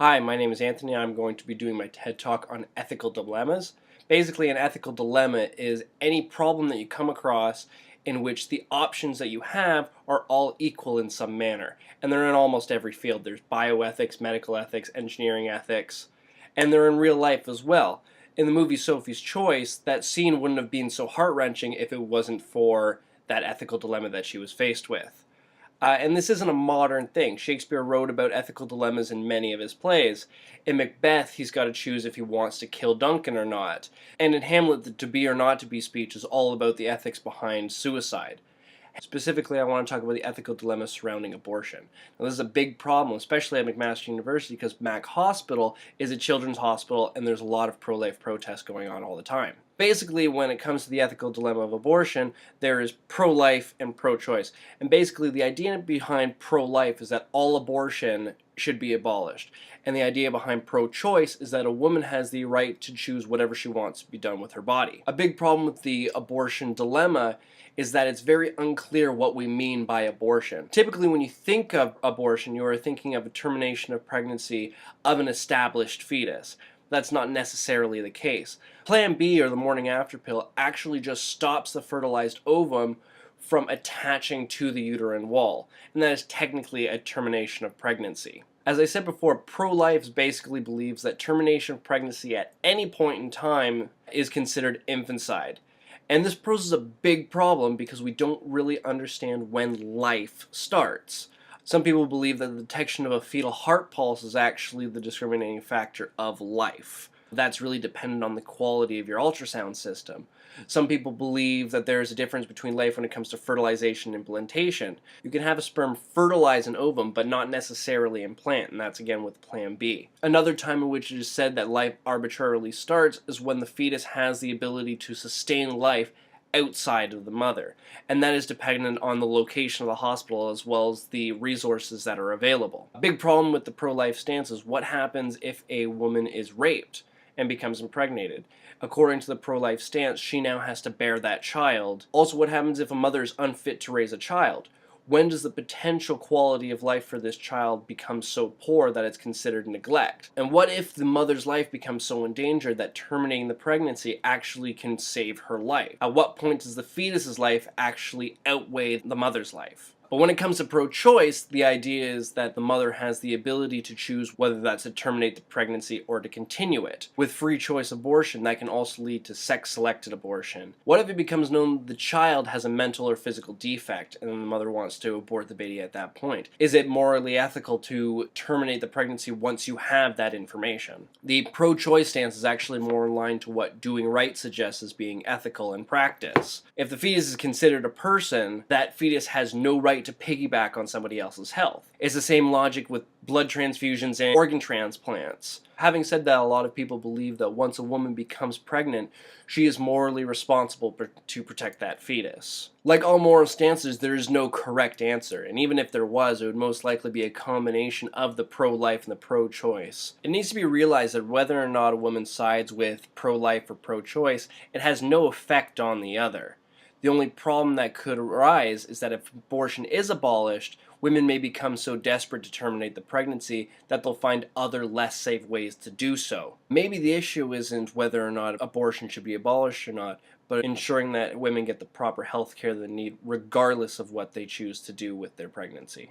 Hi, my name is Anthony. I'm going to be doing my TED Talk on ethical dilemmas. Basically, an ethical dilemma is any problem that you come across in which the options that you have are all equal in some manner. And they're in almost every field. There's bioethics, medical ethics, engineering ethics, and they're in real life as well. In the movie Sophie's Choice, that scene wouldn't have been so heart-wrenching if it wasn't for that ethical dilemma that she was faced with. And this isn't a modern thing. Shakespeare wrote about ethical dilemmas in many of his plays. In Macbeth, he's got to choose if he wants to kill Duncan or not. And in Hamlet, the to be or not to be speech is all about the ethics behind suicide. Specifically, I want to talk about the ethical dilemma surrounding abortion. Now, this is a big problem, especially at McMaster University, because Mac Hospital is a children's hospital and there's a lot of pro-life protests going on all the time. Basically, when it comes to the ethical dilemma of abortion, there is pro-life and pro-choice. And basically, the idea behind pro-life is that all abortion should be abolished. And the idea behind pro-choice is that a woman has the right to choose whatever she wants to be done with her body. A big problem with the abortion dilemma is that it's very unclear what we mean by abortion. Typically, when you think of abortion, you are thinking of a termination of pregnancy of an established fetus. That's not necessarily the case. Plan B, or the morning after pill, actually just stops the fertilized ovum from attaching to the uterine wall, and that is technically a termination of pregnancy. As I said before, pro-life basically believes that termination of pregnancy at any point in time is considered infanticide. And this poses a big problem because we don't really understand when life starts. Some people believe that the detection of a fetal heart pulse is actually the discriminating factor of life. That's really dependent on the quality of your ultrasound system. Some people believe that there is a difference between life when it comes to fertilization and implantation. You can have a sperm fertilize an ovum, but not necessarily implant, and that's again with Plan B. Another time in which it is said that life arbitrarily starts is when the fetus has the ability to sustain life outside of the mother, and that is dependent on the location of the hospital as well as the resources that are available. A big problem with the pro-life stance is what happens if a woman is raped and becomes impregnated. According to the pro-life stance, she now has to bear that child. Also, what happens if a mother is unfit to raise a child? When does the potential quality of life for this child become so poor that it's considered neglect? And what if the mother's life becomes so endangered that terminating the pregnancy actually can save her life? At what point does the fetus's life actually outweigh the mother's life? But when it comes to pro-choice, the idea is that the mother has the ability to choose whether that's to terminate the pregnancy or to continue it. With free choice abortion, that can also lead to sex-selected abortion. What if it becomes known that the child has a mental or physical defect and then the mother wants to abort the baby at that point? Is it morally ethical to terminate the pregnancy once you have that information? The pro-choice stance is actually more in line to what doing right suggests as being ethical in practice. If the fetus is considered a person, that fetus has no right to piggyback on somebody else's health. It's the same logic with blood transfusions and organ transplants. Having said that, a lot of people believe that once a woman becomes pregnant, she is morally responsible to protect that fetus. Like all moral stances, there is no correct answer, and even if there was, it would most likely be a combination of the pro-life and the pro-choice. It needs to be realized that whether or not a woman sides with pro-life or pro-choice, it has no effect on the other. The only problem that could arise is that if abortion is abolished, women may become so desperate to terminate the pregnancy that they'll find other less safe ways to do so. Maybe the issue isn't whether or not abortion should be abolished or not, but ensuring that women get the proper health care they need regardless of what they choose to do with their pregnancy.